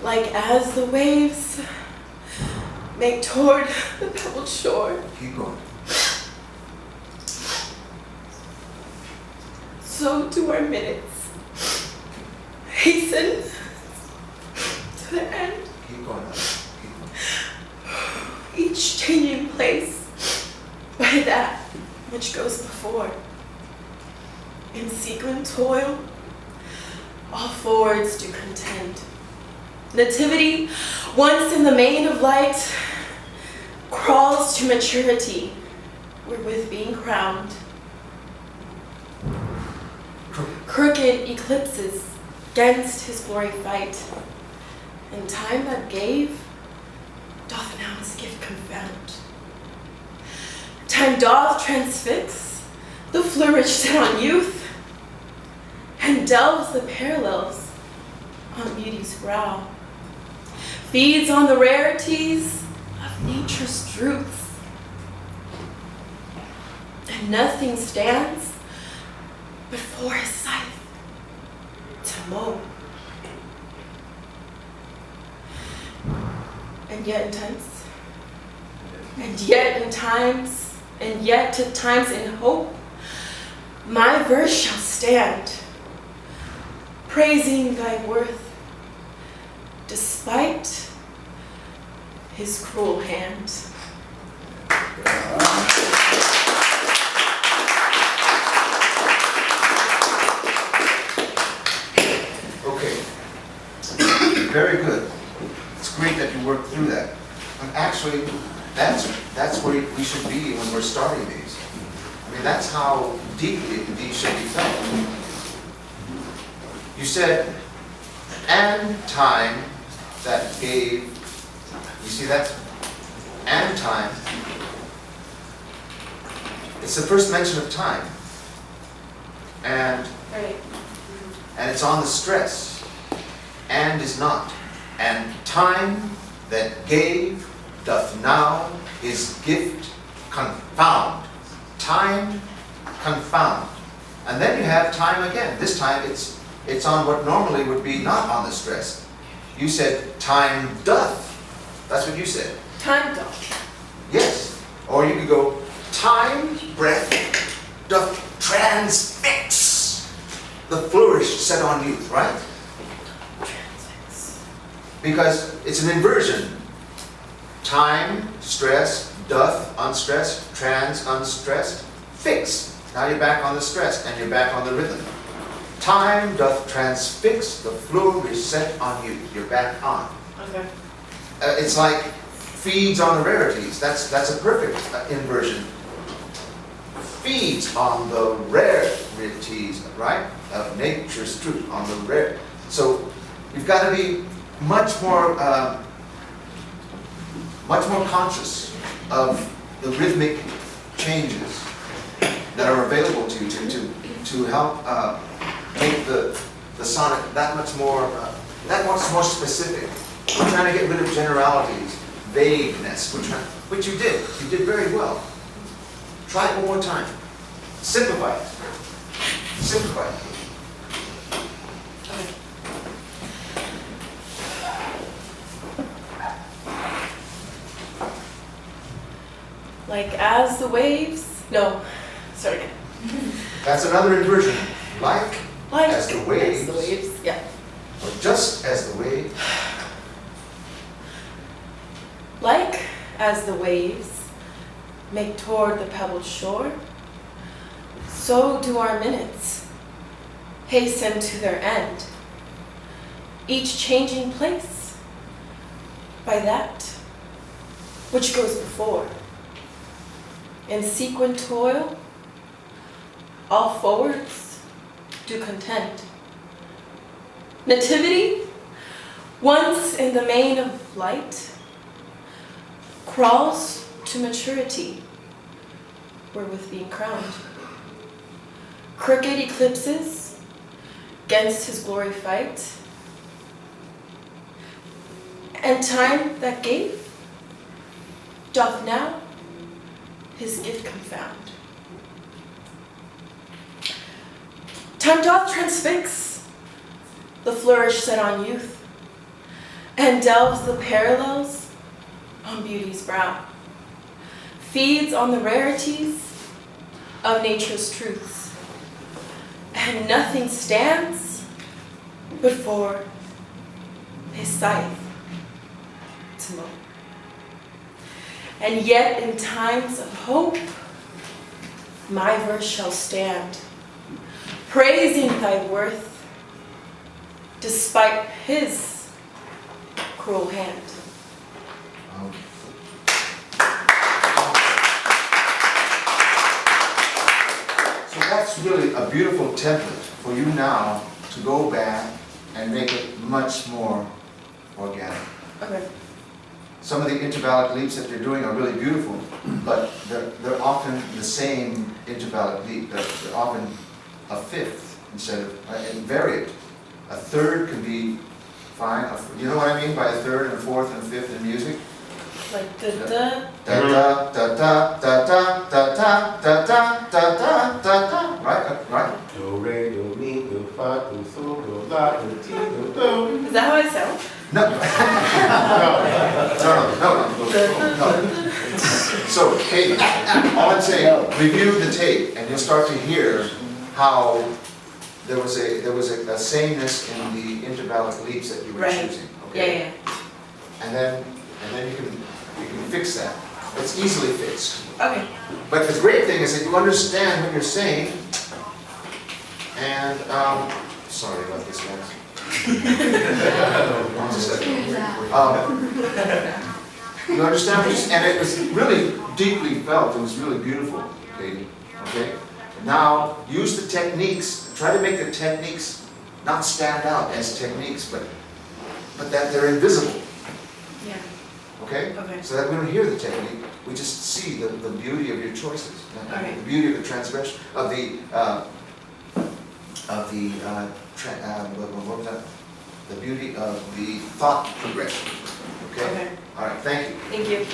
like as the waves make toward the pebbled shore. Keep going. So do our minutes hasten to the end. Keep going. Keep going. Each changing place by that which goes before. In sequent toil, all forwards do contend. Nativity, once in the main of light, crawls to maturity, wherewith being crowned. Crooked eclipses gainst his glory fight, and time that gave doth now his gift confound. Time doth transfix the flourish set on youth, and delves the parallels on beauty's brow, feeds on the rarities of nature's truths, and nothing stands before his scythe to mow. And yet in times, and yet in times, and yet to times in hope, my verse shall stand, praising thy worth, despite his cruel hand. Okay. Very good. It's great that you worked through that. And actually, that's where we should be when we're starting these. I mean, that's how deeply these should be felt. You said, and time that gave, you see that? And time. It's the first mention of time. And Right. it's on the stress. And is not. And time that gave doth now his gift confound. Time confound. And then you have time again. This time it's on what normally would be not on the stress. You said time doth. That's what you said. Time doth. Yes. Or you could go, time, breath, doth transfix the flourish set on youth, right? Transfix. Because it's an inversion. Time, stress, doth, unstressed, trans, unstressed, fix. Now you're back on the stress and you're back on the rhythm. Time doth transfix the flourish set on you. You're back on. Okay. It's like feeds on the rarities. That's a perfect inversion. Feeds on the rarities, right? Of nature's truth, on the rare. So you've got to be much more conscious of the rhythmic changes that are available to you to help make the sonnet that much more specific. We're trying to get rid of generalities, vagueness, which you did. You did very well. Try it one more time. Simplify it. Simplify it. Like as the waves. No, start again. That's another inversion. Like as the waves. As the waves, yeah. Or just as the waves. Like as the waves make toward the pebbled shore, so do our minutes hasten to their end, each changing place by that which goes before. In sequent toil, all forwards do contend. Nativity, once in the main of light, crawls to maturity, wherewith being crowned. Crooked eclipses against his glory fight, and time that gave doth now his gift confound. Time doth transfix the flourish set on youth, and delves the parallels on beauty's brow, feeds on the rarities of nature's truths, and nothing stands before his scythe to mow. And yet in times of hope, my verse shall stand, praising thy worth, despite his cruel hand. So that's really a beautiful template for you now to go back and make it much more organic. Okay. Some of the intervallic leaps that they're doing are really beautiful, but they're often the same intervallic leap. They're often a fifth instead of, and vary it. A third can be fine. You know what I mean by a third and a fourth and a fifth in music? Like the Da da da da da da da da da da da da da. Right? Do, re, do, mi, do, fa, do, sol, do, la, do, ti, do, do. Is that how I sound? No. No. So, Kate, all I'm saying, review the tape, and you'll start to hear how there was a sameness in the intervallic leaps that you were Right. choosing. Okay? Yeah. And then you can fix that. It's easily fixed. Okay. But the great thing is that you understand what you're saying, and sorry about this, guys. You understand what you're saying? And it was really deeply felt. It was really beautiful, Katie. Okay? Now, use the techniques. Try to make the techniques not stand out as techniques, but that they're invisible. Yeah. Okay? Okay. So that we don't hear the technique, we just see the beauty of your choices, Okay. the beauty of the transgression, of the what was that? The beauty of the thought progression. Okay? Okay. All right, thank you. Thank you.